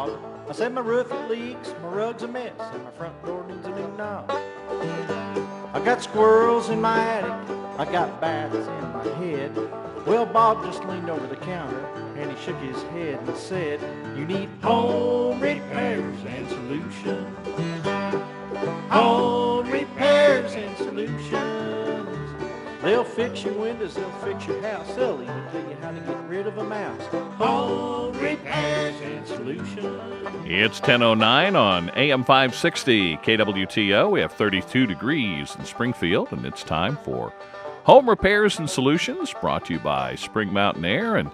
bother. I said my roof it leaks, my rug's a mess, and my front door needs a new knob. I got squirrels in my attic, I got bats in my head. Well, Bob just leaned over the counter and he shook his head and said, you need home repairs and solutions. Home repairs and solutions. They'll fix your windows, they'll fix your house, they'll even tell you how to get rid of a mouse. Home repairs and solutions. It's 10:09 on AM 560 KWTO. We have 32 degrees in Springfield, and it's time for Home Repairs and Solutions, brought to you by Spring Mountain Air. And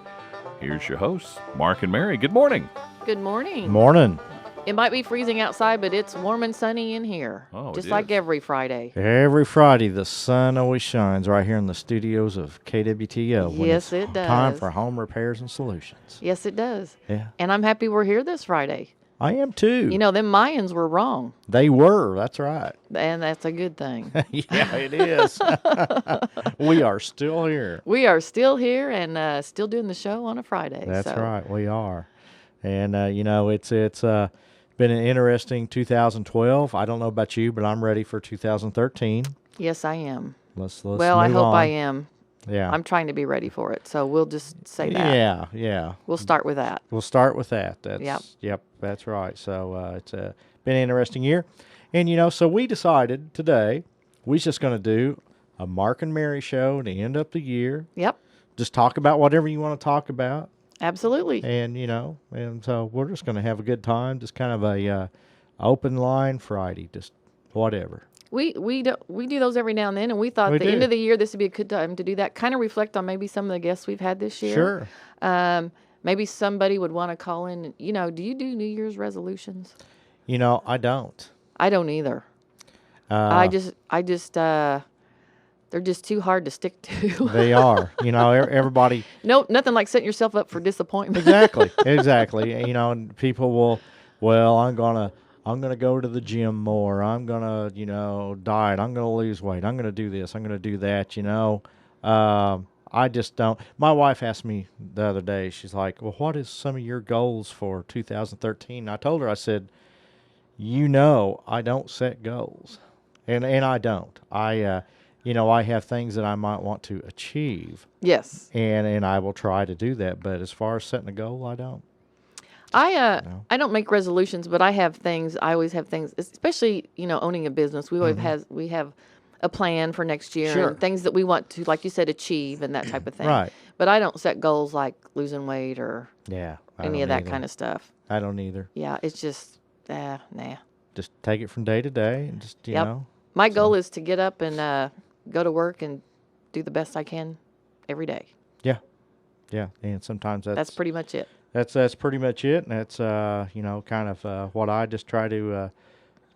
here's your hosts, Mark and Mary. Good morning. Good morning. Morning. It might be freezing outside, but it's warm and sunny in here. Oh, just it like is. every Friday. Every Friday, the sun always shines right here in the studios of KWTO. when Yes, it's it does. Time for Home Repairs and Solutions. Yes, it does. Yeah, And I'm happy we're here this Friday. I am too. You know, them Mayans were wrong, They were. That's right. and that's a good thing. Yeah, it is. We are still here. We are still here and still doing the show on a Friday. That's so. right. We are. And, it's been an interesting 2012. I don't know about you, but I'm ready for 2013. Yes, I am. Let's Well, I move hope on. I am. Yeah. I'm trying to be ready for it, so we'll just say that. Yeah. We'll start with that. We'll start with that. Yep, that's right. So it's been an interesting year. And, so we decided today we're just going to do a Mark and Mary show to end up the year. Yep, Just talk about whatever you want to talk about. absolutely. And so we're just going to have a good time. Just kind of a open line Friday, just whatever. We do those every now and then, and we thought We at the end do. of the year this would be a good time to do that. Kind of reflect on maybe some of the guests we've had this year. Sure. Maybe somebody would want to call in. Do you do New Year's resolutions? I don't. I don't either. I just they're just too hard to stick to. They are. Everybody. Nope, nothing like setting yourself up for disappointment. Exactly. And people will, well, I'm gonna go to the gym more. I'm gonna, diet. I'm gonna lose weight. I'm gonna do this. I'm gonna do that. I just don't. My wife asked me the other day. She's like, "Well, what is some of your goals for 2013?" And I told her, I said, I don't set goals, and I don't. I have things that I might want to achieve, Yes. and I will try to do that. But as far as setting a goal, I don't. I don't make resolutions, but I have things. I always have things, especially owning a business. We always we have a plan for next year Sure. and things that we want to, like you said, achieve and that type of thing. Right. But I don't set goals like losing weight or Yeah. any of that kind of stuff. I don't either. Yeah, it's just nah. Just take it from day to day, and just Yep. My goal is to get up and go to work and do the best I can every day. Yeah. And sometimes That's pretty much it. that's pretty much it. And that's kind of what I just try to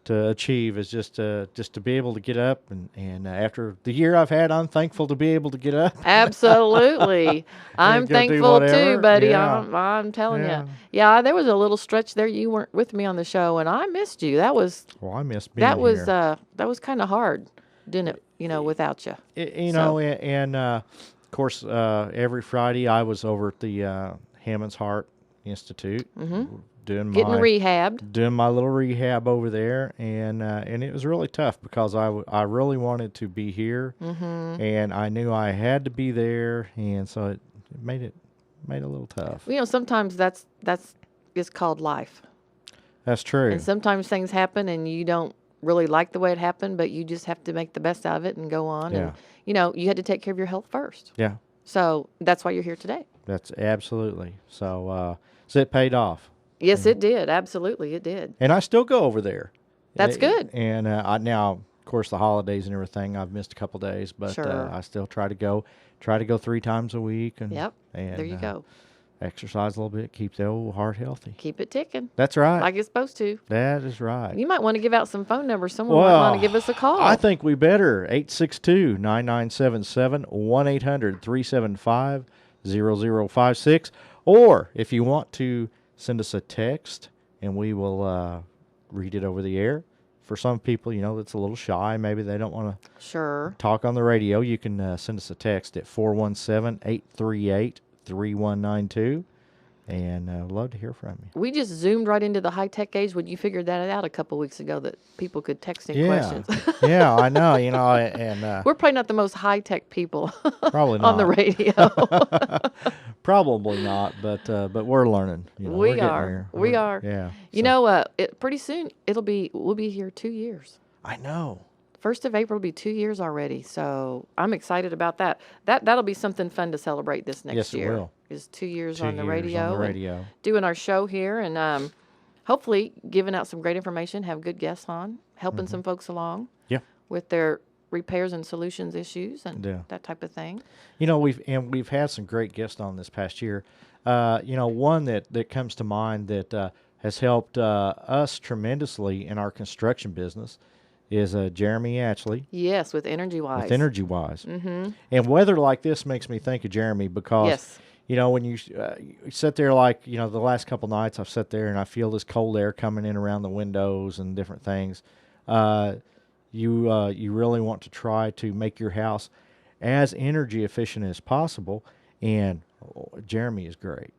achieve is just to be able to get up and after the year I've had, I'm thankful to be able to get up. Absolutely. I'm go do thankful too, whatever. buddy. Yeah. I'm telling Yeah. you. Yeah, there was a little stretch there you weren't with me on the show, and I missed you. That was Well, I miss being here. that was kind of hard, didn't it? Without you. Of course, every Friday I was over at the Hammond's Heart Institute doing Getting my rehabbed. doing my little rehab over there, and it was really tough because I really wanted to be here, and I knew I had to be there, and so it made it a little tough. Sometimes that's it's called life, That's true. and sometimes things happen, and you don't really like the way it happened, but you just have to make the best out of it and go on. Yeah. And you had to take care of your health first. Yeah, So that's why you're here today. that's absolutely. So it paid off, Yes, it did. Absolutely, it did. and I still go over there. That's good. And now, of course, the holidays and everything, I've missed a couple days, but Sure. I still try to go 3 times a week, and Yep. and There you go. exercise a little bit, keep the old heart healthy. Keep it ticking That's right. like it's supposed to. That is right. You might want to give out some phone numbers. Someone might want to give us a call. I think we better. 862-9977, 1-800-375-0056. Or if you want to send us a text, and we will read it over the air. For some people, that's a little shy. Maybe they don't want to Sure. talk on the radio. You can send us a text at 417-838-3192. And love to hear from you. We just zoomed right into the high-tech age when you figured that out a couple weeks ago that people could text in questions. Yeah, I know. And We're probably not the most high-tech people probably on the not. radio. Probably not, but we're learning. We're We getting are. there. We are. Yeah. You know, pretty soon we'll be here 2 years. I know. 1st of April will be 2 years already, so I'm excited about that. That'll be something fun to celebrate this next Yes, it year. will. Is 2 years 2 on the years radio, on the and radio. doing our show here, and hopefully giving out some great information. Have good guests on, helping some folks along. Yeah. With their repairs and solutions issues and Yeah. that type of thing. We've had some great guests on this past year. One that comes to mind that has helped us tremendously in our construction business is Jeremy Atchley. Yes, with Energy Wise. With Energy Wise. Mm-hmm. And weather like this makes me think of Jeremy because, Yes. When you sit there the last couple nights I've sat there and I feel this cold air coming in around the windows and different things, you really want to try to make your house as energy efficient as possible, and Jeremy is great.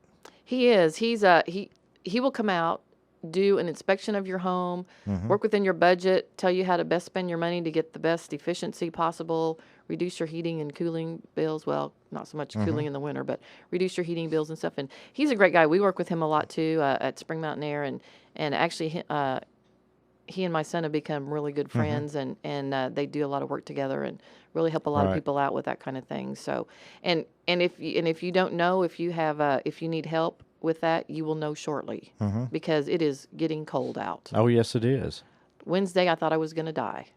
He is. He will come out, do an inspection of your home, work within your budget, tell you how to best spend your money to get the best efficiency possible, reduce your heating and cooling bills. Well, not so much cooling in the winter, but reduce your heating bills and stuff. And he's a great guy. We work with him a lot too at Spring Mountain Air, and actually he and my son have become really good friends, and they do a lot of work together and really help a lot of people out with that kind of thing. So, and if you don't know if you have if you need help with that, you will know shortly because it is getting cold out. Oh, yes, it is. Wednesday, I thought I was going to die.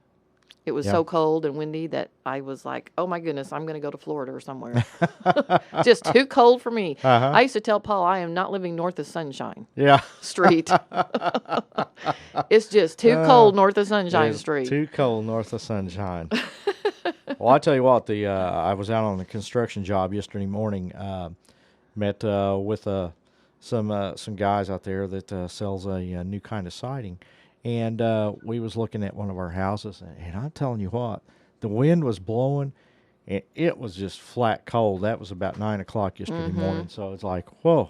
It was so cold and windy that I was like, oh my goodness, I'm going to go to Florida or somewhere. Just too cold for me. I used to tell Paul I am not living north of Sunshine Street. It's just too cold north of Sunshine Street. Too cold north of Sunshine. Well, I tell you what, I was out on the construction job yesterday morning. Met with some guys out there that sells a new kind of siding. And we was looking at one of our houses, and I'm telling you what, the wind was blowing, and it was just flat cold. That was about 9 o'clock yesterday morning, so it's like, whoa.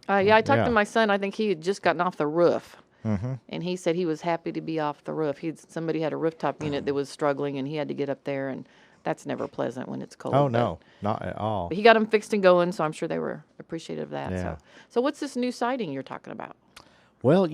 I talked to my son. I think he had just gotten off the roof, and he said he was happy to be off the roof. Somebody had a rooftop unit that was struggling, and he had to get up there, and that's never pleasant when it's cold. Oh, no, not at all. But he got them fixed and going, so I'm sure they were appreciative of that. Yeah. So what's this new siding you're talking about? Well,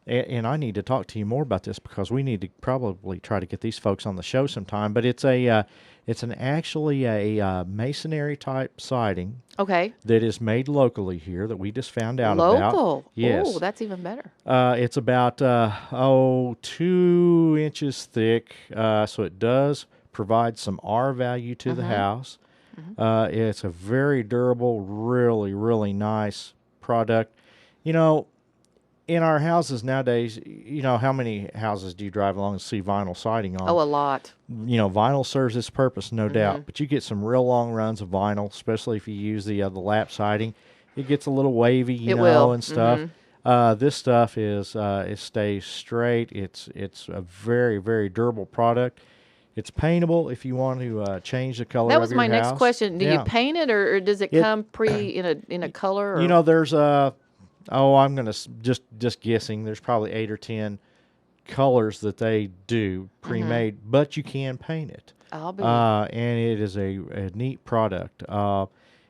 and I need to talk to you more about this because we need to probably try to get these folks on the show sometime. But it's actually a masonry type siding. Okay. That is made locally here that we just found out about. Local. Yes. Oh, that's even better. It's about 2 inches thick, so it does provide some R value to the house. It's a very durable, really, really nice product. In our houses nowadays, how many houses do you drive along and see vinyl siding on? Oh, a lot. Vinyl serves its purpose, no doubt. But you get some real long runs of vinyl, especially if you use the lap siding. It gets a little wavy, and stuff. This stuff it stays straight. It's a very, very durable product. It's paintable if you want to change the color. That was of your my house. next question. Do you paint it, or does it come in a color? Or? There's I'm gonna just guessing. There's probably 8 or 10 colors that they do pre-made, but you can paint it. I'll be. And it is a neat product.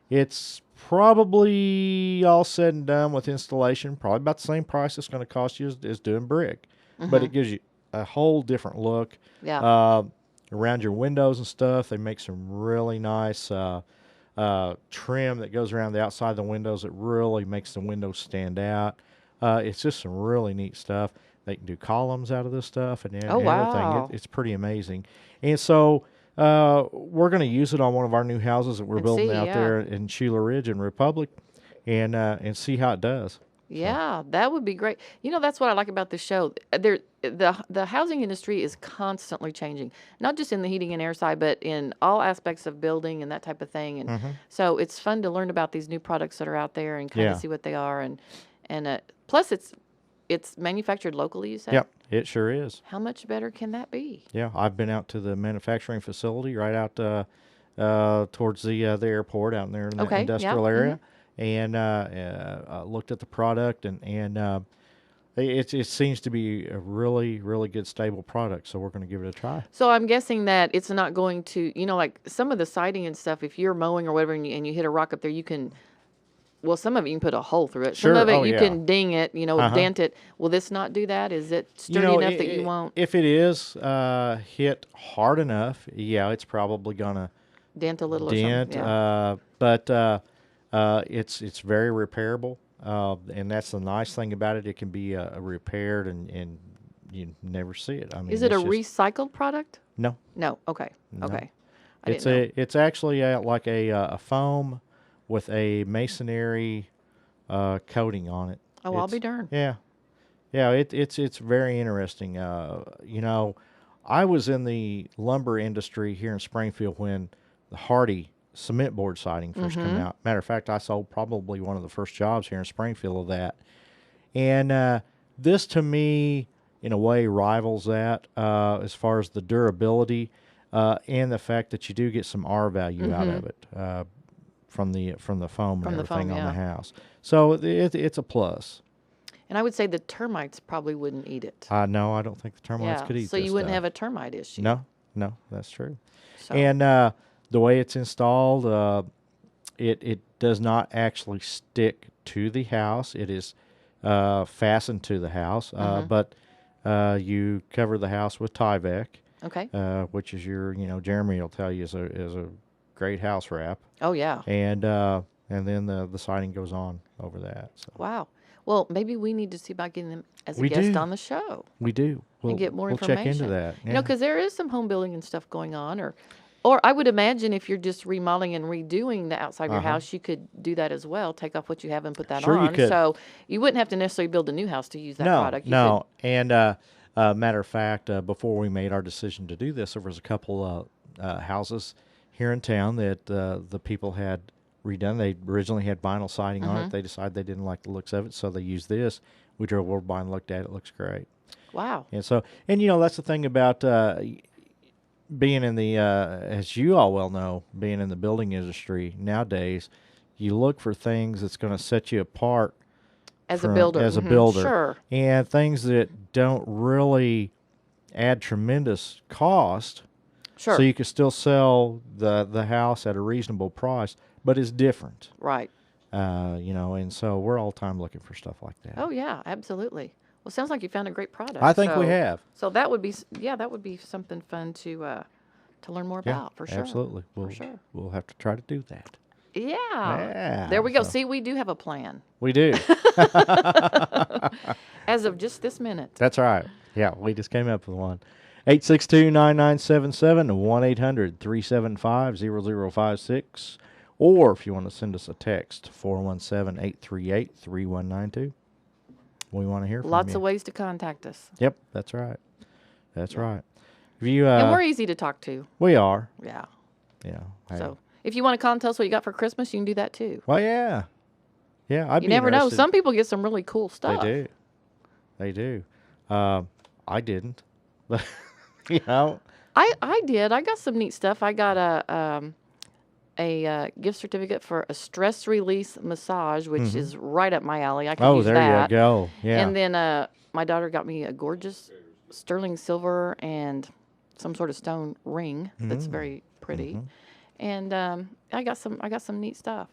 It's probably all said and done with installation, probably about the same price it's going to cost you as doing brick, but it gives you a whole different look. Yeah. Around your windows and stuff, they make some really nice trim that goes around the outside of the windows that really makes the windows stand out. It's just some really neat stuff. They can do columns out of this stuff and everything. Wow. It's pretty amazing. And so we're going to use it on one of our new houses that we're building out there in Sheila Ridge in Republic, and see how it does. Yeah, that would be great. That's what I like about this show. The housing industry is constantly changing, not just in the heating and air side, but in all aspects of building and that type of thing. And so it's fun to learn about these new products that are out there and kind of see what they are. And plus, it's manufactured locally, you said? Yep, it sure is. How much better can that be? Yeah, I've been out to the manufacturing facility right out towards the airport out there in the industrial area. and looked at the product, and it seems to be a really, really good, stable product. So we're going to give it a try. So I'm guessing that it's not going to, like some of the siding and stuff, if you're mowing or whatever and you hit a rock up there, you can, well, some of it you can put a hole through it. Sure. Some of it Oh, you yeah. can ding it, dent it. Will this not do that? Is it sturdy enough that you won't If it is hit hard enough, yeah, it's probably going to dent a little or dent. something? Yeah. But it's very repairable, and that's the nice thing about it. It can be repaired, and you never see it. I mean, Is it a it's just- recycled product? No. No. Okay. No. Okay. It's actually like a foam with a masonry coating on it. Oh, I'll It's- be darned. Yeah, yeah. It's very interesting. I was in the lumber industry here in Springfield when the Hardy cement board siding first came out. Matter of fact, I sold probably one of the first jobs here in Springfield of that. And this, to me, in a way, rivals that as far as the durability and the fact that you do get some R value out of it from the foam From and the everything foam, on the yeah. house. So it's a plus. And I would say the termites probably wouldn't eat it. No, I don't think the termites Yeah. could eat So this you wouldn't stuff. have a termite issue. No, that's true. So, And the way it's installed, it does not actually stick to the house. It is fastened to the house, but you cover the house with Tyvek, okay. which is your, Jeremy will tell you is a great house wrap, Oh yeah. and then the siding goes on over that. So Wow. Well, maybe we need to see about getting them as a We guest do. on the show we do. We'll and get more we'll information. check into that. You know, because there is some home building and stuff going on, or I would imagine if you're just remodeling and redoing the outside of your house, you could do that as well. Take off what you have and put that Sure, you on. could. So you wouldn't have to necessarily build a new house to use that No, product. You no. And matter of fact, before we made our decision to do this, there was a couple houses here in town that the people had redone. They originally had vinyl siding on it. They decided they didn't like the looks of it, so they used this. We drove over by and looked at it. It looks great. Wow. And so, that's the thing about being in the, as you all well know, being in the building industry nowadays, you look for things that's going to set you apart As a from- builder. As a Mhm. builder. Sure. And things that don't really add tremendous cost. Sure. So you can still sell the house at a reasonable price, but it's different. Right. And so we're all time looking for stuff like that. Oh yeah, absolutely. Well, sounds like you found a great product. I think we So- have. So that would be something fun to learn more Yeah, about for sure. absolutely. For sure. We'll have to try to do that. Yeah. Yeah, There we go. so- See, we do have a plan We do. as of just this minute. That's right. Yeah, we just came up with one. 862-9977, 1-800-375-0056. Or if you want to send us a text, 417-838-3192. We want to hear from Lots you. of ways to contact us. Yep, that's right. That's right. If you, And we're easy to talk to. we are. Yeah. Yeah. Hey. So if you want to call and tell us what you got for Christmas, you can do that too. Well, yeah. Yeah, I'd You be never know. interested. Some people get some really cool stuff. They do. I didn't. But, I did. I got some neat stuff. I got a gift certificate for a stress release massage, which is right up my alley. I can Oh, use there that. you go. Yeah. And then my daughter got me a gorgeous sterling silver and some sort of stone ring that's very pretty. And I got some neat stuff.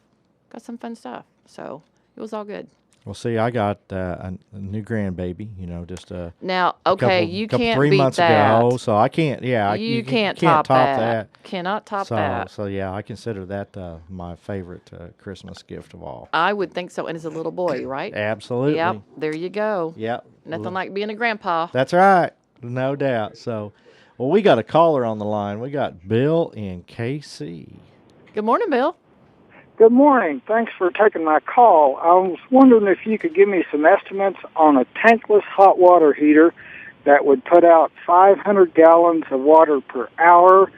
Got some fun stuff. So it was all good. Well, see, I got a new grandbaby, just a Now, okay, couple, you couple can't 3 beat months that. ago, so I can't. Yeah, You can't top top that. Cannot top So, that. so yeah, I consider that my favorite Christmas gift of all. I would think so. And it's a little boy, right? Absolutely. Yep. There you go. Yep. Nothing like being a grandpa. That's right. No doubt. So, well, we got a caller on the line. We got Bill in KC. Good morning, Bill. Good morning. Thanks for taking my call. I was wondering if you could give me some estimates on a tankless hot water heater that would put out 500 gallons of water per hour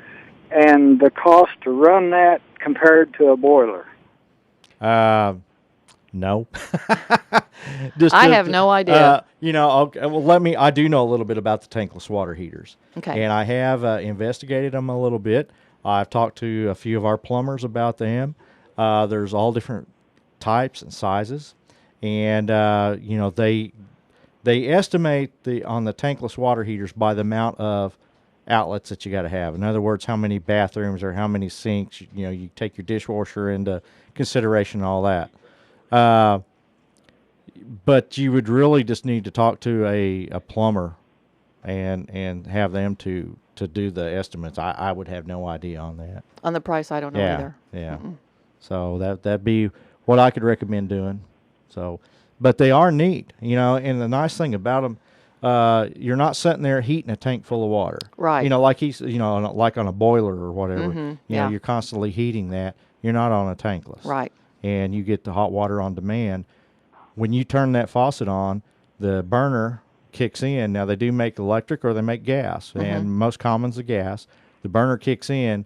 and the cost to run that compared to a boiler. No. I have no idea. Okay, well, I do know a little bit about the tankless water heaters. Okay. And I have investigated them a little bit. I've talked to a few of our plumbers about them. There's all different types and sizes, and you know, they estimate on the tankless water heaters by the amount of outlets that you got to have. In other words, how many bathrooms or how many sinks. You know, you take your dishwasher into consideration, and all that. But you would really just need to talk to a plumber and have them to do the estimates. I would have no idea on that. On the price, I don't know either. Yeah. So that'd be what I could recommend doing. So, but they are neat, you know. And the nice thing about them, you're not sitting there heating a tank full of water. Right. You know, like like on a boiler or whatever. You Yeah. know, you're constantly heating that. You're not on a tankless. Right. And you get the hot water on demand. When you turn that faucet on, the burner kicks in. Now, they do make electric or they make gas, and most common's the gas. The burner kicks in,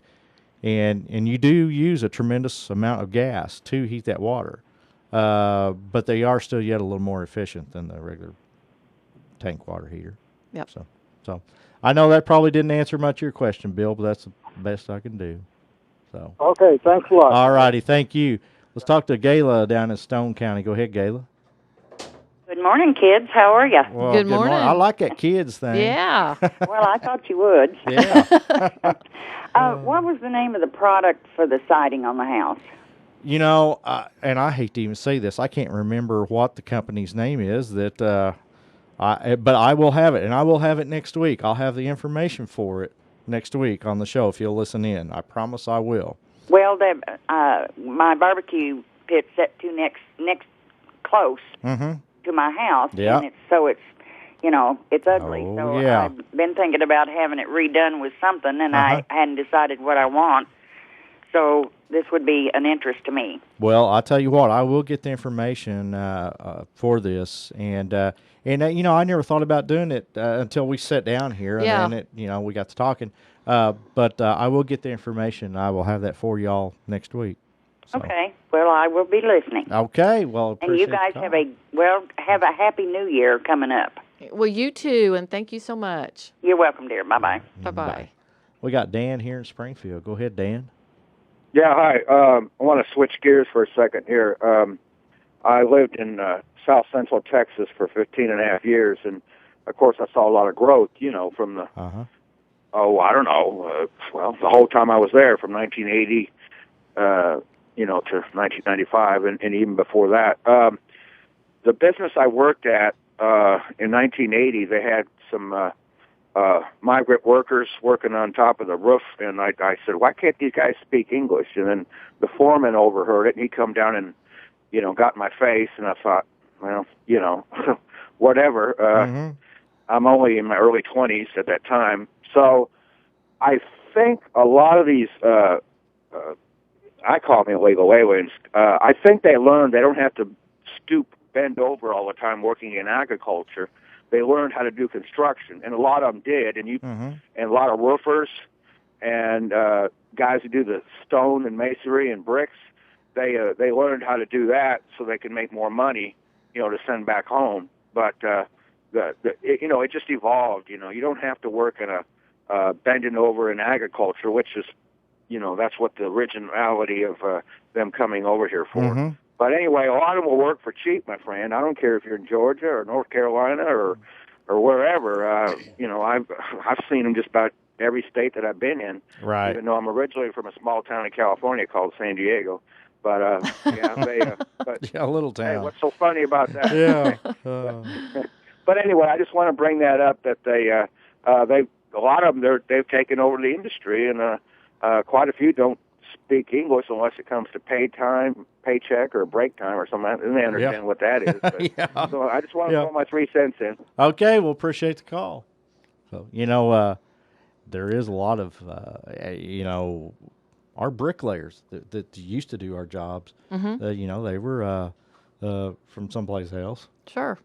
and you do use a tremendous amount of gas to heat that water. But they are still yet a little more efficient than the regular tank water heater. Yep. So I know that probably didn't answer much of your question, Bill, but that's the best I can do. So. Okay, thanks a lot. All righty, thank you. Let's talk to Gayla down in Stone County. Go ahead, Gayla. Good morning, kids. How are you? Well, Good morning. I like that kids thing. Yeah. Well, I thought you would. Yeah. What was the name of the product for the siding on the house? You know, and I hate to even say this, I can't remember what the company's name is. But I will have it, and I will have it next week. I'll have the information for it next week on the show if you'll listen in. I promise I will. Well, my barbecue pit's set to next close to my house, Yeah. and it's it's ugly. Oh, so yeah. I've been thinking about having it redone with something, and I hadn't decided what I want. So this would be an interest to me. Well, I'll tell you what, I will get the information for this, and you know, I never thought about doing it until we sat down here, Yeah. and then we got to talking. But I will get the information. I will have that for y'all next week. So. Okay. Well, I will be listening. Okay. Well, And you appreciate guys the have a happy New Year coming up. Well, you too, and thank you so much. You're welcome, dear. Bye-bye. Bye-bye. We got Dan here in Springfield. Go ahead, Dan. Yeah, hi. I want to switch gears for a second here. I lived in South Central Texas for 15 and a half years, and, of course, I saw a lot of growth, you know, from the, I don't know, the whole time I was there, from 1980, to 1995, and even before that. The business I worked at in 1980, they had some migrant workers working on top of the roof, and I said, why can't these guys speak English? And then the foreman overheard it, and he come down and, got in my face, and I thought, well, whatever. I'm only in my early 20s at that time. So I think a lot of these, I call them illegal aliens, I think they learned they don't have to bend over all the time working in agriculture. They learned how to do construction, and a lot of them did. And and a lot of roofers and guys who do the stone and masonry and bricks, they learned how to do that so they can make more money, to send back home. But it just evolved. You don't have to work in a bending over in agriculture, which is, that's what the originality of them coming over here for. But anyway, a lot of them will work for cheap, my friend. I don't care if you're in Georgia or North Carolina or wherever. I've seen them just about every state that I've been in. Right. Even though I'm originally from a small town in California called San Diego. But a little town. Hey, what's so funny about that? Yeah. But anyway, I just want to bring that up that a lot of them they've taken over the industry, and quite a few don't speak English unless it comes to paid time, paycheck, or break time or something. And they understand what that is. But, So I just want to throw my 3 cents in. Okay, well, appreciate the call. So, there is a lot of, our bricklayers that used to do our jobs. They were from someplace else. Sure.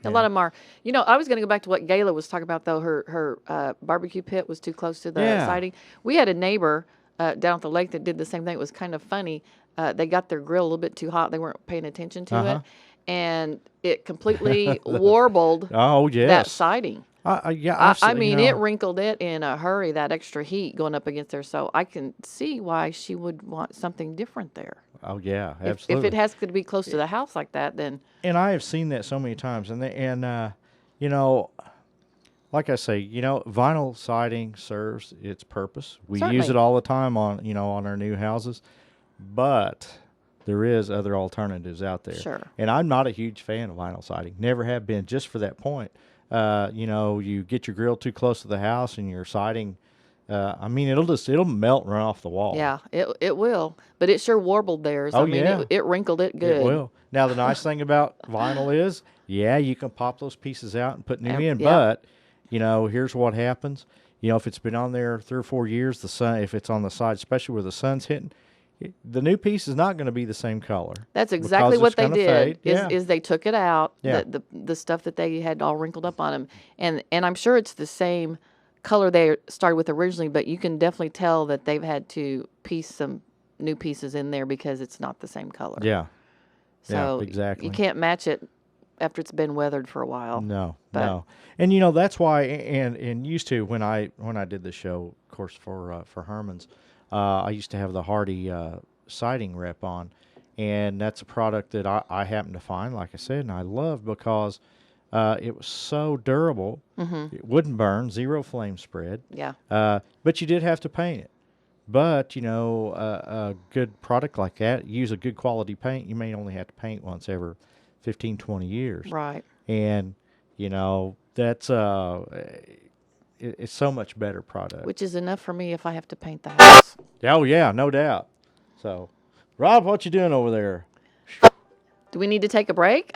A lot of them are. I was going to go back to what Gayla was talking about, though. Her barbecue pit was too close to the siding. We had a neighbor down at the lake that did the same thing. It was kind of funny. They got their grill a little bit too hot. They weren't paying attention to it. And it completely warbled that siding. I mean, it wrinkled it in a hurry, that extra heat going up against there. So I can see why she would want something different there. Oh yeah, If absolutely. it has to be close to the house like that, then And I have seen that so many times, you know, like I say, vinyl siding serves its purpose. We use Certainly. it all the time on our new houses, but there is other alternatives out there. Sure. And I'm not a huge fan of vinyl siding. Never have been, just for that point. You get your grill too close to the house and your siding, it'll melt and run off the wall. yeah, it will. But it sure warbled theirs. Oh, I mean, yeah. it wrinkled it good. It will. Now, the nice thing about vinyl is, you can pop those pieces out and put new in, yeah. but, here's what happens. If it's been on there 3 or 4 years, if it's on the side, especially where the sun's hitting, the new piece is not going to be the same color. That's exactly what they did. Yeah. Is they took it out, Yeah. the stuff that they had all wrinkled up on them, and I'm sure it's the same color they started with originally, but you can definitely tell that they've had to piece some new pieces in there because it's not the same color. Yeah. So exactly. you can't match it after it's been weathered for a while. No, But- no. And that's why, and used to, when I did the show, of course, for Herman's, I used to have the Hardy siding rep on, and that's a product that I happened to find, like I said, and I love because it was so durable. Mm-hmm. It wouldn't burn, zero flame spread. Yeah. But you did have to paint it. But, a good product like that, use a good quality paint, you may only have to paint once every 15, 20 years. Right. And, that's it's so much better product. Which is enough for me if I have to paint the house. Oh, yeah, no doubt. So, Rob, what you doing over there? Do we need to take a break?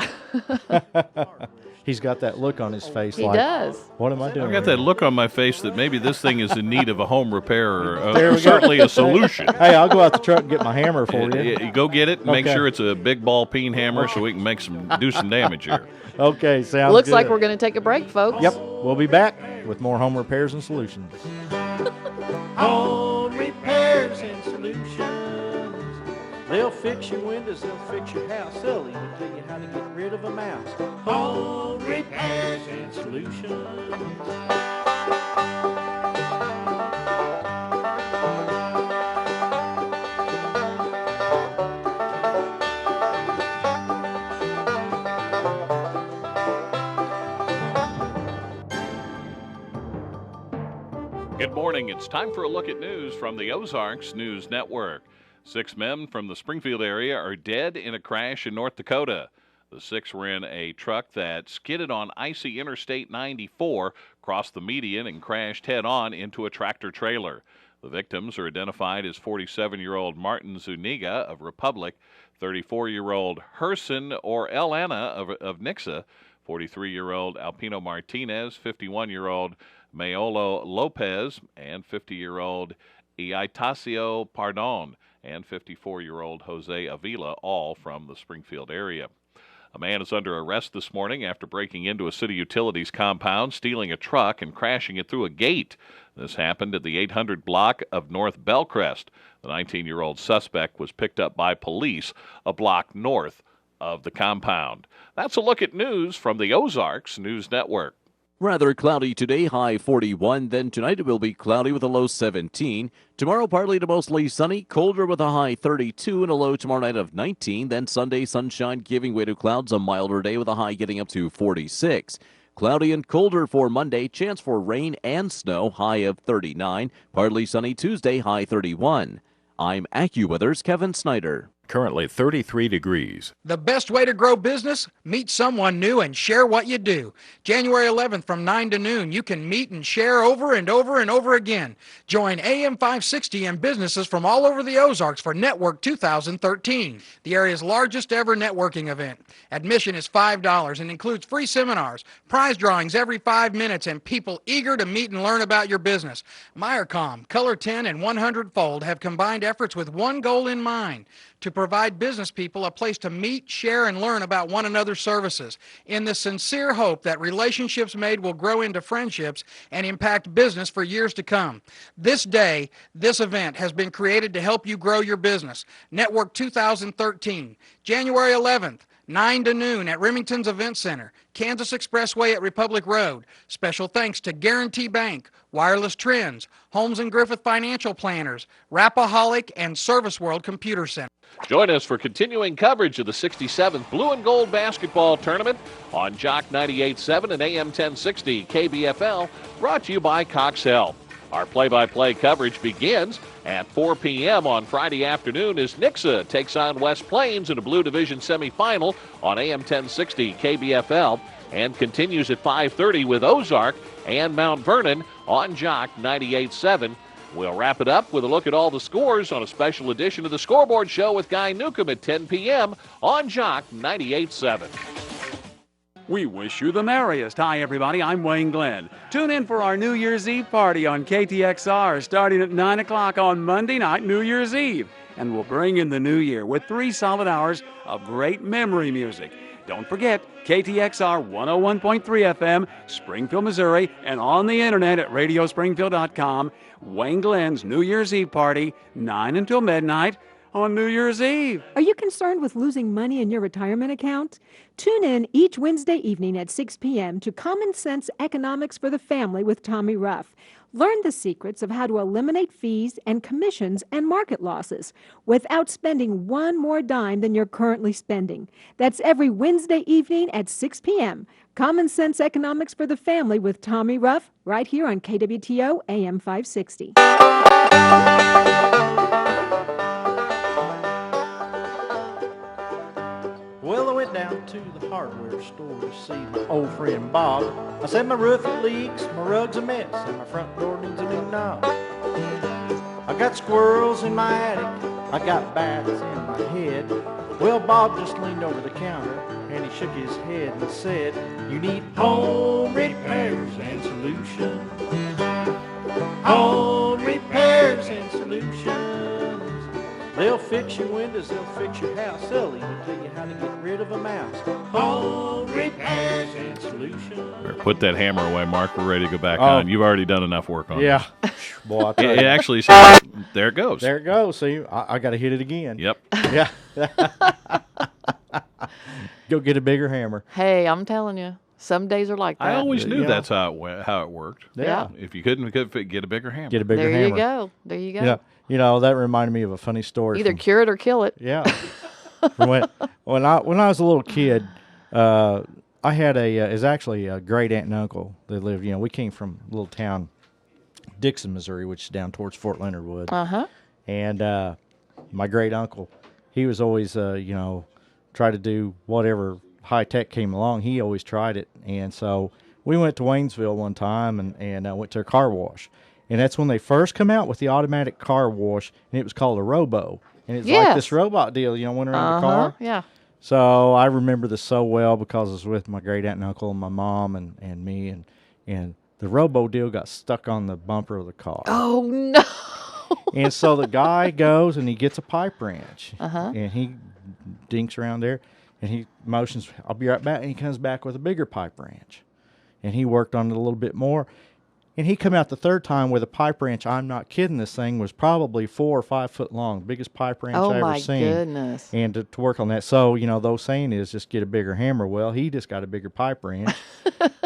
He's got that look on his face He like, does. what am I doing? I've got that look on my face that maybe this thing is in need of a home repair, There we or go. certainly a solution. Hey, I'll go out the truck and get my hammer for you. You go get it and make Okay. sure it's a big ball peen hammer so we can do some damage here. Okay, sounds Looks good. like we're going to take a break, folks. Yep, we'll be back with more home repairs and solutions. Home repairs and solutions. They'll fix your windows, they'll fix your house. They'll even tell you how to get rid of a mouse. Home repairs and solutions. Good morning. It's time for a look at news from the Ozarks News Network. 6 men from the Springfield area are dead in a crash in North Dakota. The 6 were in a truck that skidded on icy Interstate 94, crossed the median, and crashed head-on into a tractor trailer. The victims are identified as 47-year-old Martin Zuniga of Republic, 34-year-old Herson or Elana of Nixa, 43-year-old Alpino Martinez, 51-year-old Mayolo Lopez, and 50-year-old Iaitasio Pardon, and 54-year-old Jose Avila, all from the Springfield area. A man is under arrest this morning after breaking into a city utilities compound, stealing a truck, and crashing it through a gate. This happened at the 800 block of North Bellcrest. The 19-year-old suspect was picked up by police a block north of the compound. That's a look at news from the Ozarks News Network. Rather cloudy today, high 41. Then tonight it will be cloudy with a low 17. Tomorrow partly to mostly sunny, colder with a high 32 and a low tomorrow night of 19. Then Sunday sunshine giving way to clouds, a milder day with a high getting up to 46. Cloudy and colder for Monday, chance for rain and snow, high of 39. Partly sunny Tuesday, high 31. I'm AccuWeather's Kevin Snyder. Currently 33 degrees. The best way to grow business? Meet someone new and share what you do. January 11th from 9 to noon, you can meet and share over and over and over again. Join AM 560 and businesses from all over the Ozarks for Network 2013, the area's largest ever networking event. Admission is $5 and includes free seminars, prize drawings every 5 minutes, and people eager to meet and learn about your business. Meyercom, Color 10, and 100 Fold have combined efforts with one goal in mind: to provide business people a place to meet, share, and learn about one another's services, in the sincere hope that relationships made will grow into friendships and impact business for years to come. This day, this event has been created to help you grow your business. Network 2013, January 11th, 9 to noon at Remington's Event Center, Kansas Expressway at Republic Road. Special thanks to Guarantee Bank, Wireless Trends, Holmes & Griffith Financial Planners, Rapaholic, and Service World Computer Center. Join us for continuing coverage of the 67th Blue and Gold Basketball Tournament on Jock 98.7 and AM 1060 KBFL, brought to you by Cox Health. Our play-by-play coverage begins at 4 p.m. on Friday afternoon as Nixa takes on West Plains in a Blue Division semifinal on AM 1060 KBFL, and continues at 5:30 with Ozark and Mount Vernon on Jock 98.7. We'll wrap it up with a look at all the scores on a special edition of the Scoreboard Show with Guy Newcomb at 10 p.m. on Jock 98.7. We wish you the merriest. Hi, everybody. I'm Wayne Glenn. Tune in for our New Year's Eve party on KTXR starting at 9 o'clock on Monday night, New Year's Eve. And we'll bring in the new year with 3 solid hours of great memory music. Don't forget, KTXR 101.3 FM, Springfield, Missouri, and on the internet at radiospringfield.com. Wayne Glenn's New Year's Eve party, 9 until midnight on New Year's Eve. Are you concerned with losing money in your retirement account? Tune in each Wednesday evening at 6 p.m. to Common Sense Economics for the Family with Tommy Ruff. Learn the secrets of how to eliminate fees and commissions and market losses without spending one more dime than you're currently spending. That's every Wednesday evening at 6 p.m. Common Sense Economics for the Family with Tommy Ruff, right here on KWTO AM 560. Well, I went down to the hardware store to see my old friend Bob. I said my roof it leaks, my rug's a mess, and my front door needs a new knob. I got squirrels in my attic, I got bats in my head. Well, Bob just leaned over the counter and he shook his head and said, "You need home repairs and solutions. Home repairs and solutions. They'll fix your windows, they'll fix your house. They'll even tell you how to get rid of a mouse. Home repairs and solutions." Better put that hammer away, Mark. We're ready to go back on. You've already done enough work on it. Yeah. Boy, I tell It you. actually says, there it goes. There it goes. See, I got to hit it again. Yep. Yeah. Go get a bigger hammer. Hey, I'm telling you, some days are like that. I always knew Yeah. that's how it worked. Yeah. If you couldn't get a bigger hammer. Get a bigger There hammer. you go. There you go. Yeah. You know, that reminded me of a funny story. Either from- cure it or kill it. Yeah. when I was a little kid, I had is actually a great aunt and uncle that lived. We came from a little town, Dixon, Missouri, which is down towards Fort Leonard Wood. And my great uncle, he was always try to do whatever high tech came along. He always tried it, and so we went to Waynesville one time and went to a car wash. And that's when they first come out with the automatic car wash, and it was called a Robo. And it's like this robot deal, when they're in the car. Yeah. So I remember this so well because I was with my great aunt and uncle and my mom and me, and the Robo deal got stuck on the bumper of the car. Oh, no. And so the guy goes and he gets a pipe wrench, and he dinks around there, and he motions, "I'll be right back," and he comes back with a bigger pipe wrench. And he worked on it a little bit more. And he come out the third time with a pipe wrench. I'm not kidding. This thing was probably 4 or 5 foot long, biggest pipe wrench I ever seen. Oh, my goodness. And to work on that. So, those saying is just get a bigger hammer. Well, he just got a bigger pipe wrench.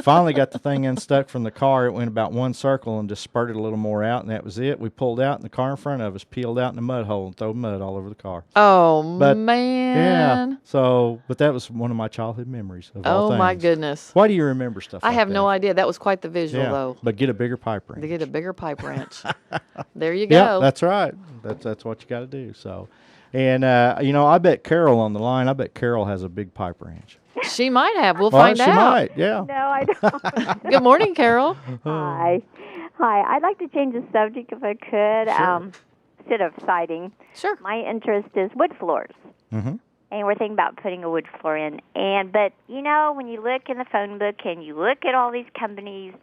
Finally got the thing unstuck from the car. It went about one circle and just spurted a little more out, and that was it. We pulled out, and the car in front of us peeled out in a mud hole and threw mud all over the car. Oh, But, man. Yeah. So, but that was one of my childhood memories of all Oh, things. my goodness. Why do you remember stuff I like have that? no idea. That was quite the visual, Yeah, though. but get a bigger pipe wrench. To get a bigger pipe wrench. There you go. Yeah, that's right. That's what you got to do. So, and I bet Carol on the line. I bet Carol has a big pipe wrench. She might have. We'll Well, find she out. might. Yeah. No, I don't. Good morning, Carol. Hi. I'd like to change the subject if I could. Sure. Instead of siding. Sure. My interest is wood floors. Mm-hmm. And we're thinking about putting a wood floor in. But when you look in the phone book and you look at all these companies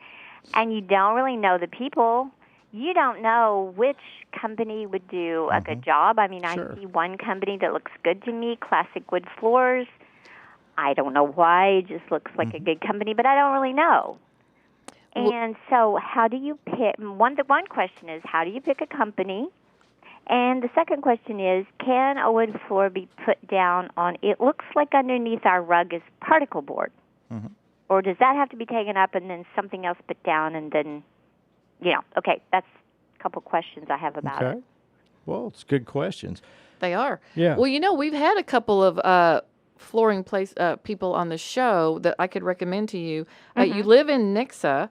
and you don't really know the people, you don't know which company would do a good job. I mean, Sure. I see one company that looks good to me, Classic Wood Floors. I don't know why. It just looks like a good company, but I don't really know. And so how do you pick? One question is, how do you pick a company? And the second question is, can a wood floor be put down on, it looks like underneath our rug is particle board. Mm-hmm. Or does that have to be taken up and then something else put down and then, okay, that's a couple questions I have about it. Well, it's good questions. They are. Yeah. Well, we've had a couple of flooring people on the show that I could recommend to you. You live in Nixa.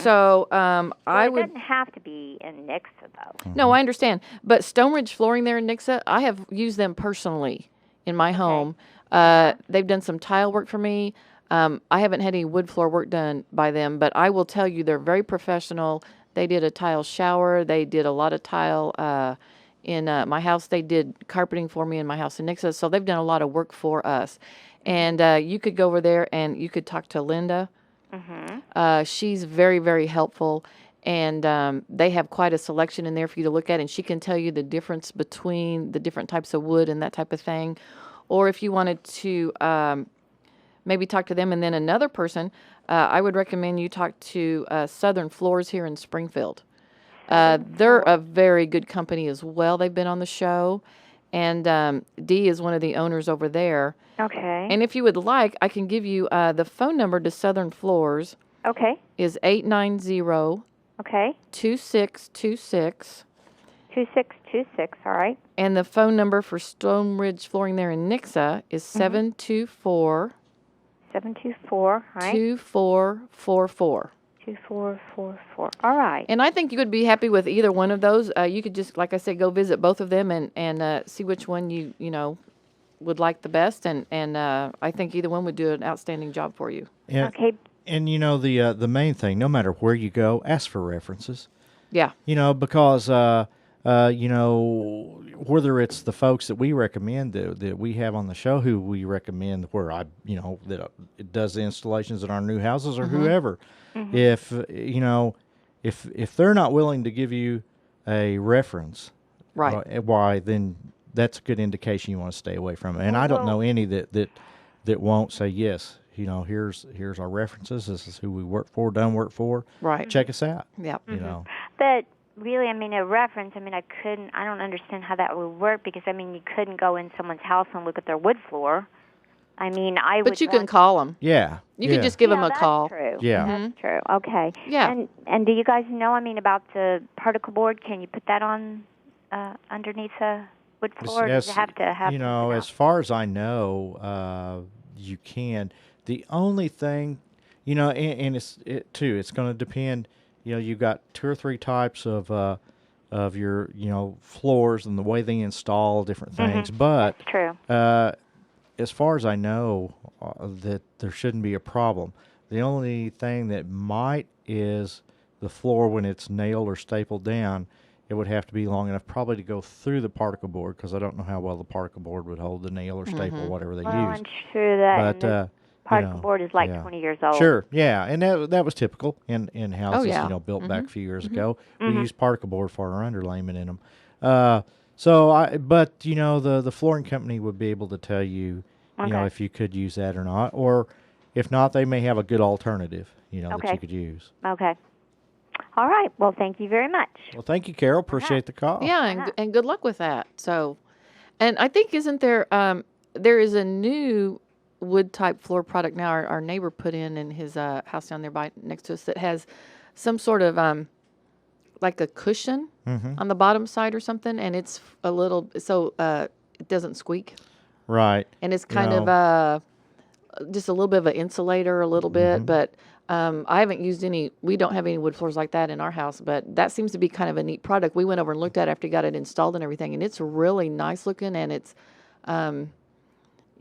So I would. It doesn't have to be in Nixa, though. No, I understand. But Stone Ridge Flooring there in Nixa, I have used them personally in my home. They've done some tile work for me. I haven't had any wood floor work done by them, but I will tell you they're very professional. They did a tile shower. They did a lot of tile in my house. They did carpeting for me in my house in Nixa. So they've done a lot of work for us. And you could go over there and you could talk to Linda. She's very, very helpful. And they have quite a selection in there for you to look at. And she can tell you the difference between the different types of wood and that type of thing. Or if you wanted to maybe talk to them and then another person, I would recommend you talk to Southern Floors here in Springfield. They're a very good company as well. They've been on the show. And Dee is one of the owners over there. Okay. And if you would like, I can give you the phone number to Southern Floors. Okay. Is 890 Okay. 2626. 2626, all right. And the phone number for Stone Ridge Flooring there in Nixa is 724 724, all right. 2444. 2444. All right. And I think you would be happy with either one of those. You could just, like I said, go visit both of them and see which one you would like the best. And I think either one would do an outstanding job for you. And, okay. And the main thing, no matter where you go, ask for references. Yeah. Because whether it's the folks that we recommend that we have on the show, who we recommend, where that it does the installations in our new houses, or whoever, if they're not willing to give you a reference, right? Why then? That's a good indication you want to stay away from it. And I don't know any that won't say yes. Here's our references. This is who we done work for. Right. Check us out. Yep. But really, a reference, I don't understand how that would work because, you couldn't go in someone's house and look at their wood floor. But you can call them. Yeah. You could just give them a call. True. Yeah. That's true. Okay. Yeah. And do you guys know, about the particle board? Can you put that on underneath a wood floor? Or does it have to have as far as I know, you can. The only thing, and it's going to depend. You've got 2 or 3 types of your, floors and the way they install different things. But that's true. As far as I know, that there shouldn't be a problem. The only thing that might is the floor when it's nailed or stapled down. It would have to be long enough probably to go through the particle board, because I don't know how well the particle board would hold the nail or staple, whatever they use. I'm sure that. But particle board is like 20 years old. Sure, yeah, and that was typical in houses, built back a few years ago. We used particle board for our underlayment in them. The flooring company would be able to tell you, if you could use that or not, or if not, they may have a good alternative, that you could use. Okay. All right. Well, thank you very much. Well, thank you, Carol. Appreciate the call. Yeah, and good luck with that. So, and I think isn't there there is a new wood type floor product now our neighbor put in his house down there next to us that has some sort of like a cushion on the bottom side or something, and it's a little so it doesn't squeak. Right. And it's kind of just a little bit of an insulator, a little bit, but I haven't used any. We don't have any wood floors like that in our house, but that seems to be kind of a neat product. We went over and looked at it after we got it installed and everything, and it's really nice looking, and it's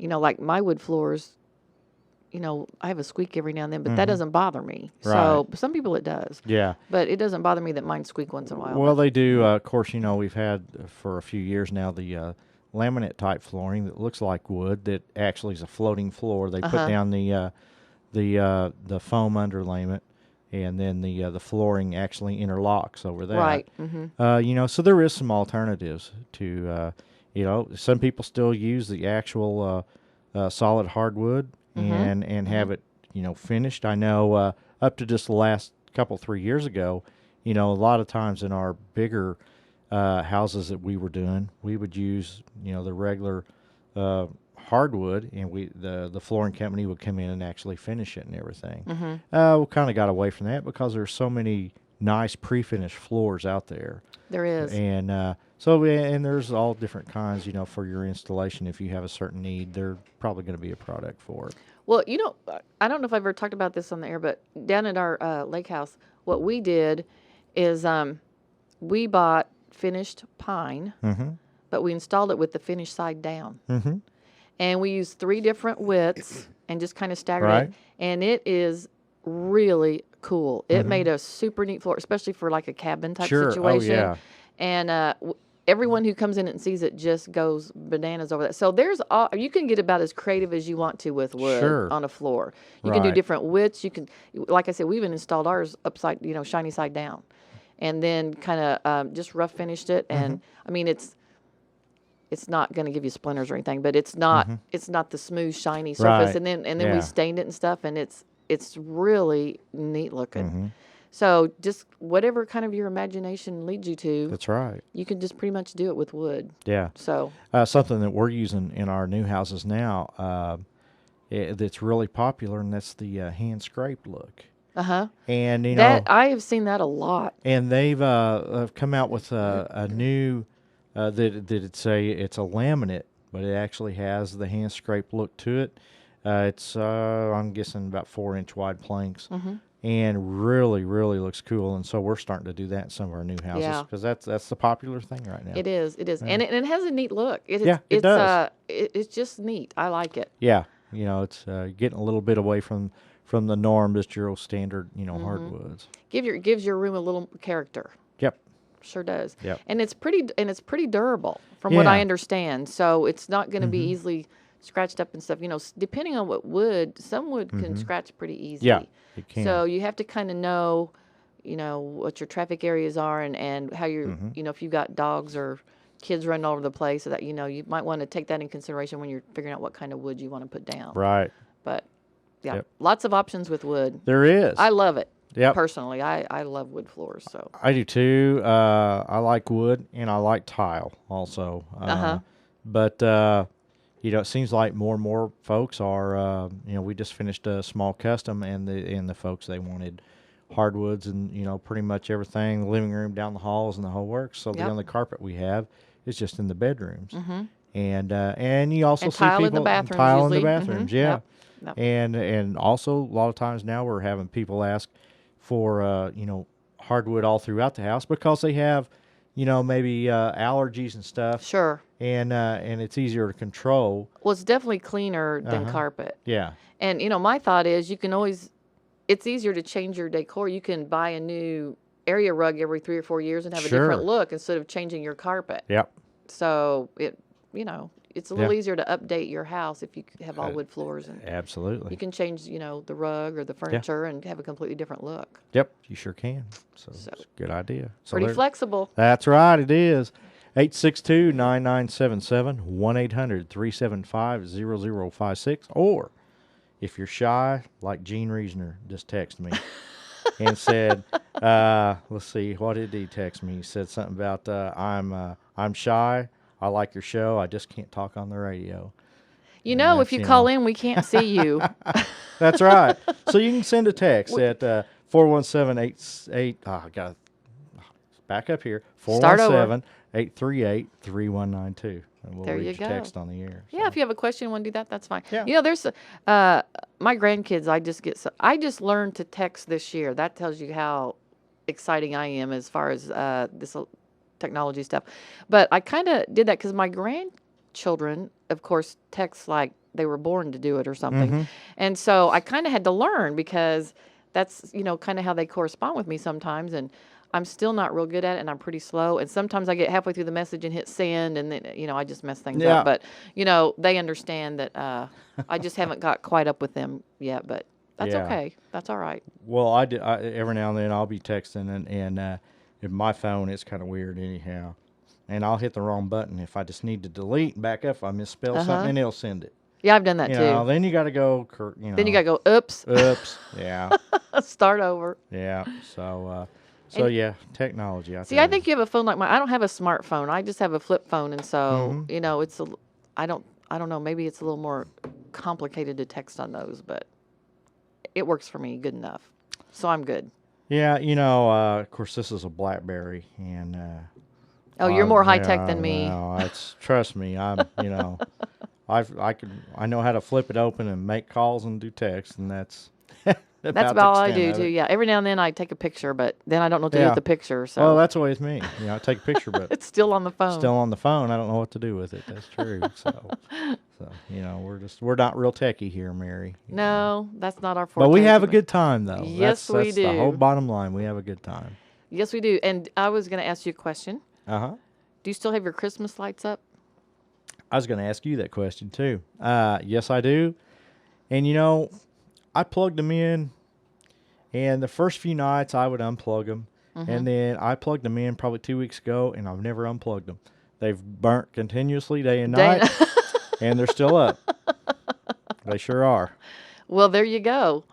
like my wood floors, I have a squeak every now and then, but that doesn't bother me. Right. So some people it does. Yeah. But it doesn't bother me that mine squeak once in a while. Well, they do. Of course, we've had for a few years now the laminate type flooring that looks like wood that actually is a floating floor. They put down the foam underlayment, and then the flooring actually interlocks over that. Right. So there is some alternatives to. Some people still use the actual solid hardwood and have it, finished. I know up to just the last 3 years ago, a lot of times in our bigger houses that we were doing, we would use, the regular hardwood, and the flooring company would come in and actually finish it and everything. We kind of got away from that because there's so many nice pre-finished floors out there. There is. And and there's all different kinds, for your installation. If you have a certain need, there's probably going to be a product for it. Well, I don't know if I've ever talked about this on the air, but down at our lake house, what we did is we bought finished pine, but we installed it with the finished side down. And we used 3 different widths and just kind of staggered it. And it is really cool. It made a super neat floor, especially for like a cabin type situation. Oh, yeah. And everyone who comes in and sees it just goes bananas over that. So you can get about as creative as you want to with wood on a floor. You can do different widths. You can, like I said, we even installed ours upside, shiny side down, and then kind of just rough finished it. And I mean, it's not going to give you splinters or anything, but it's not the smooth shiny surface. And then we stained it and stuff, and it's really neat looking. So just whatever kind of your imagination leads you to. That's right. You can just pretty much do it with wood. Yeah. So something that we're using in our new houses now that's really popular, and that's the hand scraped look. And that I have seen that a lot. And they've come out with a new that it's a laminate, but it actually has the hand scraped look to it. It's I'm guessing about 4-inch wide planks. And really, really looks cool. And so we're starting to do that in some of our new houses because that's the popular thing right now. It is. Yeah. And it has a neat look. It does. It's just neat. I like it. Yeah. It's getting a little bit away from the norm, just your old standard, hardwoods. Gives your room a little character. Yep. Sure does. Yep. And it's pretty durable from what I understand. So it's not going to be easily scratched up and stuff. Depending on what wood, some wood can scratch pretty easy. Yeah. It can. So you have to kind of know, what your traffic areas are and how you're, if you've got dogs or kids running all over the place, so that, you might want to take that in consideration when you're figuring out what kind of wood you want to put down. Right. But, lots of options with wood. There is. I love it. Yep. Personally, I love wood floors. So I do too. I like wood and I like tile also. But it seems like more and more folks are. We just finished a small custom, and the folks, they wanted hardwoods and pretty much everything. The living room, down the halls, and the whole works. So the only carpet we have is just in the bedrooms. And you also see tile people in the bathrooms. Tile usually. in the bathrooms, yeah. Yep. And also a lot of times now we're having people ask for hardwood all throughout the house because they have maybe allergies and stuff. Sure. And it's easier to control. Well, it's definitely cleaner than carpet. Yeah. And my thought is it's easier to change your decor. You can buy a new area rug every 3 or 4 years and have a different look instead of changing your carpet. Yep. So it's a little easier to update your house if you have all wood floors. And absolutely. You can change, the rug or the furniture and have a completely different look. Yep, you sure can. So it's a good idea. So pretty flexible. That's right, it is. 862-9977, 1-800-375-0056. Or if you're shy, like Gene Reasoner just texted me and said, let's see, what did he text me? He said something about, I'm shy. I like your show. I just can't talk on the radio. If you call in, we can't see you. That's right. So you can send a text at 417-88. I got to back up here. 417-838-3192. And we'll read your text on the air. So. Yeah, if you have a question and want to do that, that's fine. Yeah. There's my grandkids. I just learned to text this year. That tells you how exciting I am as far as this technology stuff. But I kind of did that because my grandchildren, of course, text like they were born to do it or something. And so I kind of had to learn because that's, kind of how they correspond with me sometimes. And I'm still not real good at it, and I'm pretty slow. And sometimes I get halfway through the message and hit send, and then, I just mess things up. But, they understand that I just haven't got quite up with them yet. But that's okay. That's all right. Well, I every now and then I'll be texting, and in my phone, it's kind of weird anyhow. And I'll hit the wrong button if I just need to delete and back up if I misspell something, and it'll send it. Yeah, I've done that too. Then you got to go, Then you got to go, oops. Oops, yeah. Start over. Yeah, so, So yeah, technology. See, I think you have a phone like mine. I don't have a smartphone. I just have a flip phone, and so you know, I don't know. Maybe it's a little more complicated to text on those, but it works for me good enough. So I'm good. Yeah, you know, of course, this is a BlackBerry, and oh, you're more high tech than me. No, trust me, I'm. You know, I know how to flip it open and make calls and do text, and that's. That's about all I do too. Yeah, every now and then I take a picture, but then I don't know what to do with the picture. So well, that's always me. You know, I take a picture, but it's still on the phone. Still on the phone. I don't know what to do with it. That's true. So you know, we're not real techie here, Mary. No, that's not our forte. But we have a good time, though. Yes, we do. That's the whole bottom line. We have a good time. Yes, we do. And I was going to ask you a question. Do you still have your Christmas lights up? I was going to ask you that question too. Yes, I do. And you know, I plugged them in, and the first few nights I would unplug them, and then I plugged them in probably 2 weeks ago, and I've never unplugged them. They've burnt continuously day and night, and they're still up. They sure are. Well, there you go.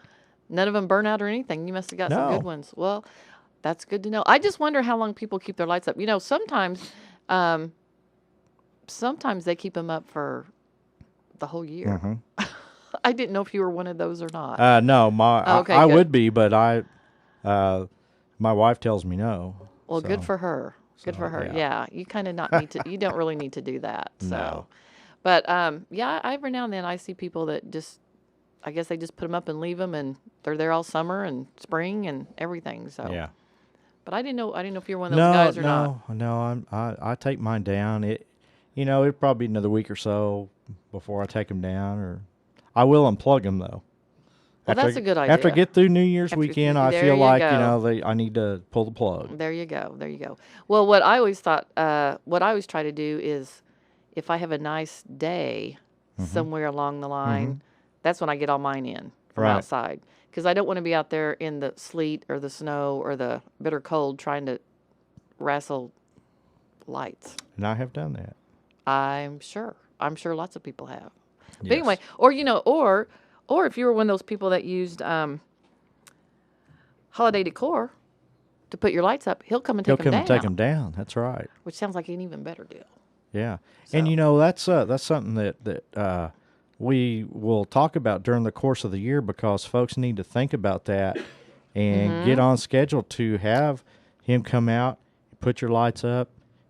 None of them burn out or anything. You must have got some good ones. Well, that's good to know. I just wonder how long people keep their lights up. You know, sometimes they keep them up for the whole year. I didn't know if you were one of those or not. No, I would be, but my wife tells me no. Well, good for her. Good for her. Yeah, you kind of not need to. You don't really need to do that. So. No. But yeah, every now and then I see people that just, I guess they just put them up and leave them, and they're there all summer and spring and everything. So. Yeah. But I didn't know if you're one of those guys or not. No, I take mine down. It'll probably be another week or so before I take them down, or I will unplug them though. Well, that's a good idea. After I get through New Year's weekend, I feel like I need to pull the plug. There you go. There you go. Well, what I always thought, what I always try to do is, if I have a nice day somewhere along the line, that's when I get all mine in from outside. Because I don't want to be out there in the sleet or the snow or the bitter cold trying to wrestle lights. And I have done that. I'm sure lots of people have. But anyway, or if you were one of those people that used Holiday Decor to put your lights up, he'll come and take them down. He'll come and take them down. That's right. Which sounds like an even better deal. Yeah, so. And that's something that we will talk about during the course of the year, because folks need to think about that and get on schedule to have him come out, put your lights up,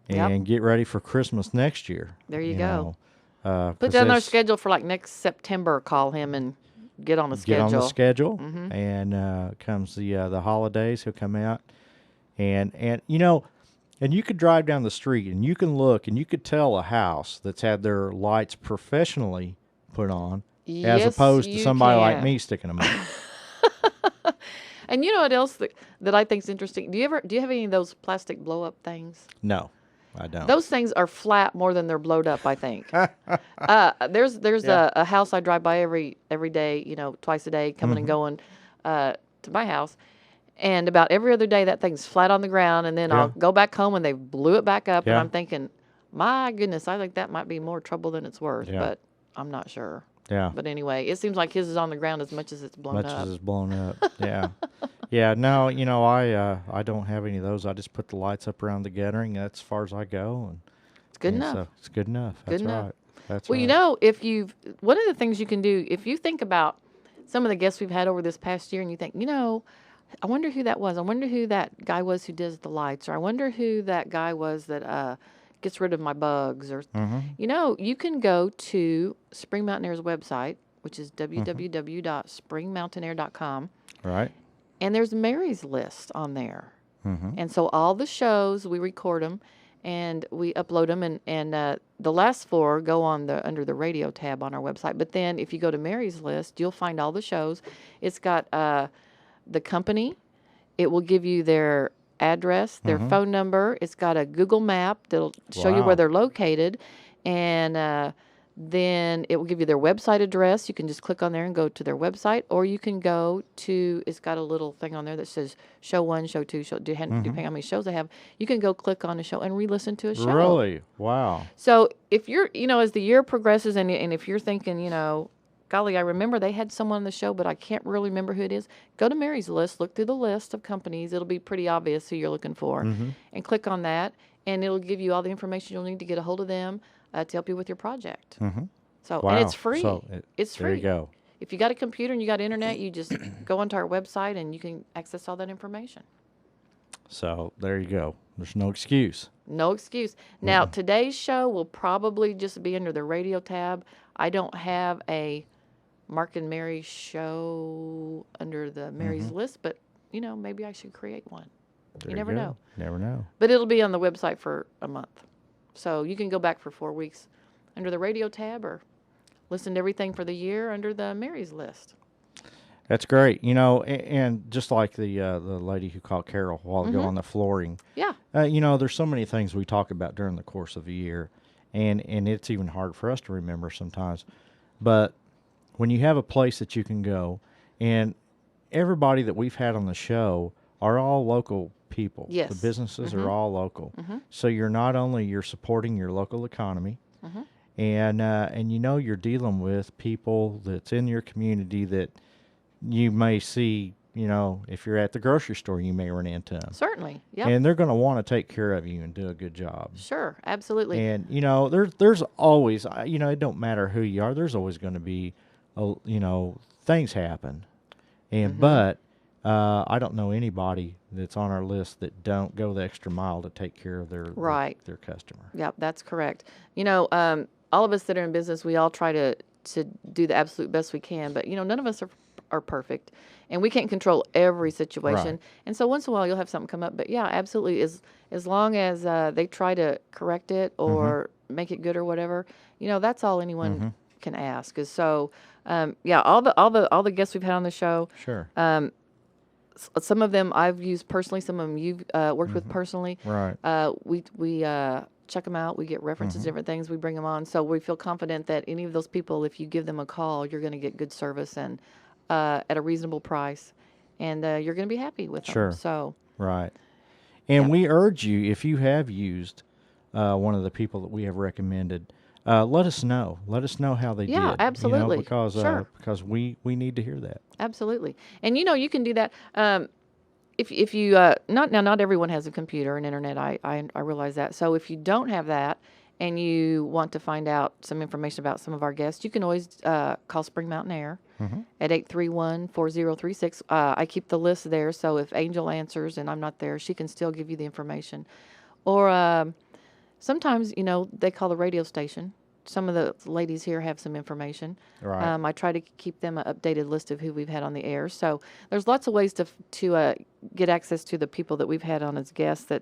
and get ready for Christmas next year. There you go. Put that on our schedule for like next September. Call him and get on the schedule. Get on the schedule, and comes the holidays. He'll come out, and and you could drive down the street and you can look and you could tell a house that's had their lights professionally put on, as opposed to somebody like me sticking them up. And you know what else that I think is interesting? Do you have any of those plastic blow up things? No. I don't. Those things are flat more than they're blowed up, I think. There's a house I drive by every day, twice a day, coming and going to my house. And about every other day, that thing's flat on the ground. And then I'll go back home and they blew it back up. And I'm thinking, my goodness, I think that might be more trouble than it's worth. Yeah. But I'm not sure. Yeah. But anyway, it seems like his is on the ground as much as it's blown up. As it's blown up. Yeah. Yeah. No, I don't have any of those. I just put the lights up around the gathering. That's as far as I go. And it's good enough. So it's good enough. That's right. That's right. Well, one of the things you can do, if you think about some of the guests we've had over this past year and you think, I wonder who that was. I wonder who that guy was who does the lights, or I wonder who that guy was that gets rid of my bugs, or you can go to Spring Mountaineer's website, which is www.springmountaineer.com. Right. And there's Mary's list on there. And so all the shows, we record them and we upload them, and the last 4 go on under the radio tab on our website. But then if you go to Mary's list, you'll find all the shows. It's got the company. It will give you their address, their phone number. It's got a Google map that'll show you where they're located, and then it will give you their website address. You can just click on there and go to their website, or you can go to, it's got a little thing on there that says show 1, show 2, depending on how many shows they have. You can go click on a show and re-listen to a show. Really? Wow. So if you're, as the year progresses, and if you're thinking, golly, I remember they had someone on the show, but I can't really remember who it is. Go to Mary's List, look through the list of companies. It'll be pretty obvious who you're looking for. And click on that, and it'll give you all the information you'll need to get a hold of them to help you with your project. So, Wow. and it's free. So it's free. There you go. If you got a computer and you got internet, you just go onto our website and you can access all that information. So there you go. There's no excuse. No excuse. Now, today's show will probably just be under the radio tab. I don't have a Mark and Mary show under the Mary's List, but, maybe I should create one. There you never go. know. Never know. But it'll be on the website for a month. So you can go back for 4 weeks under the radio tab or listen to everything for the year under the Mary's List. That's great. And just like the lady who called Carol a while ago on the flooring. Yeah. There's so many things we talk about during the course of a year, and it's even hard for us to remember sometimes. But when you have a place that you can go, and everybody that we've had on the show are all local people. Yes. The businesses are all local. So you're supporting your local economy, and you're dealing with people that's in your community that you may see, if you're at the grocery store, you may run into them. Certainly, yeah. And they're going to want to take care of you and do a good job. Sure, absolutely. And, there's always, it don't matter who you are, there's always going to be, things happen. And, but I don't know anybody that's on our list that don't go the extra mile to take care of their customer. Yep, that's correct. All of us that are in business, we all try to do the absolute best we can, but, none of us are perfect, and we can't control every situation. Right. And so once in a while you'll have something come up, but yeah, absolutely, as long as they try to correct it or make it good or whatever, that's all anyone can ask. Is so all the guests we've had on the show, Sure. Some of them I've used personally, some of them you've worked with personally. Right. We check them out. We get references to different things. We bring them on. So we feel confident that any of those people, if you give them a call, you're going to get good service and at a reasonable price, and you're going to be happy with them. Sure. So right. And we urge you, if you have used one of the people that we have recommended, let us know. Let us know how they did. Yeah, absolutely. Because we need to hear that. Absolutely. And you can do that. If you not everyone has a computer and internet. I realize that. So if you don't have that and you want to find out some information about some of our guests, you can always call Spring Mountain Air at 831-4036. I keep the list there, so if Angel answers and I'm not there, she can still give you the information. Or sometimes, they call the radio station. Some of the ladies here have some information. Right. I try to keep them an updated list of who we've had on the air. So there's lots of ways to get access to the people that we've had on as guests that,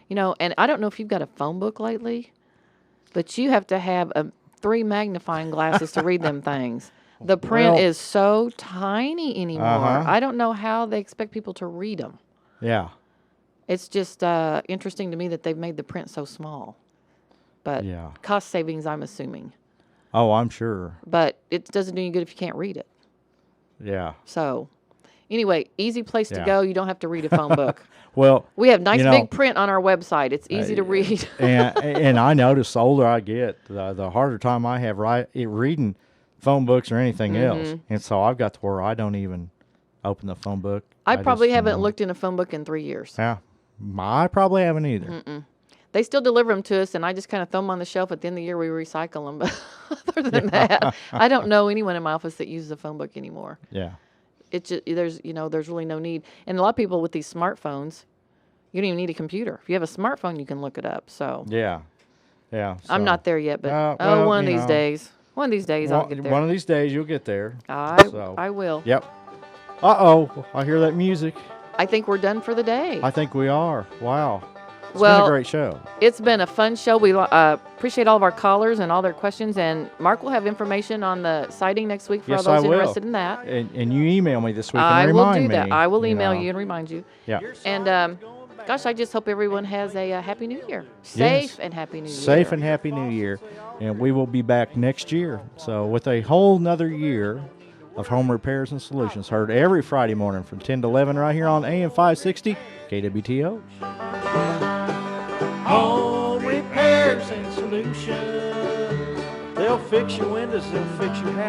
and I don't know if you've got a phone book lately, but you have to have 3 magnifying glasses to read them things. The print is so tiny anymore. I don't know how they expect people to read them. Yeah. It's just interesting to me that they've made the print so small. But cost savings, I'm assuming. Oh, I'm sure. But it doesn't do you good if you can't read it. Yeah. So, anyway, easy place to go. You don't have to read a phone book. Well, we have nice big print on our website. It's easy to read. and I notice the older I get, the harder time I have reading phone books or anything else. And so I've got to where I don't even open the phone book. I probably haven't looked in a phone book in 3 years. Yeah. I probably haven't either. They still deliver them to us, and I just kind of throw them on the shelf. At the end of the year, we recycle them. But other than that, I don't know anyone in my office that uses a phone book anymore. Yeah. It's just, there's really no need. And a lot of people with these smartphones, you don't even need a computer. If you have a smartphone, you can look it up. So yeah. So, I'm not there yet, but one of these days. One of these days, I'll get there. One of these days, you'll get there. I will. Yep. Uh-oh. I hear that music. I think we're done for the day. I think we are. Wow. It's been a great show. It's been a fun show. We appreciate all of our callers and all their questions. And Mark will have information on the sighting next week for all those interested in that. And you email me this week and remind me. I will do that. I will email you and remind you. Yeah. And gosh, I just hope everyone has a Happy New Year. Safe and Happy New Year. Safe and Happy New Year. And we will be back next year. So with a whole nother year of Home Repairs and Solutions, heard every Friday morning from 10 to 11 right here on AM 560 KWTO. Home Repairs and Solutions. They'll fix your windows, they'll fix your house.